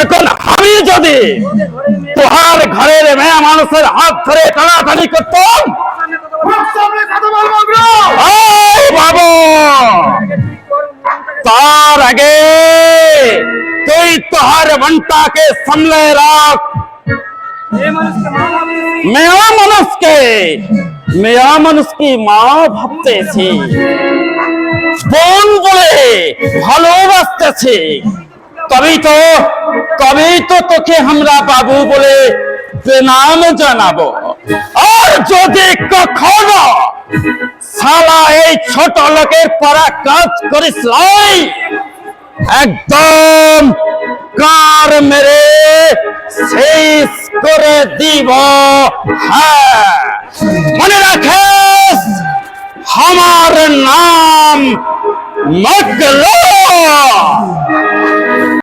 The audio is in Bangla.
এখন আমি যদি তোহার ঘরের মেয়ে মানুষের হাত ধরে টানাটানি করতাম, বাবু তার আগে তুই তোহার মনটাকে সামলে রাখ। মেয়া মানুষ কি মা ভাবতেছি, বোন বলে ভালোবাসতেছি, তবেই তো তোকে আমরা বাবু বলে প্রণাম জানাবো। আর যদি কখনো শালা এই ছোট লোকের পরা কাজ করিস একদম কার মেরে শেষ করে দিব। হ্যাঁ, মনে রাখিস আমার নাম মগলো।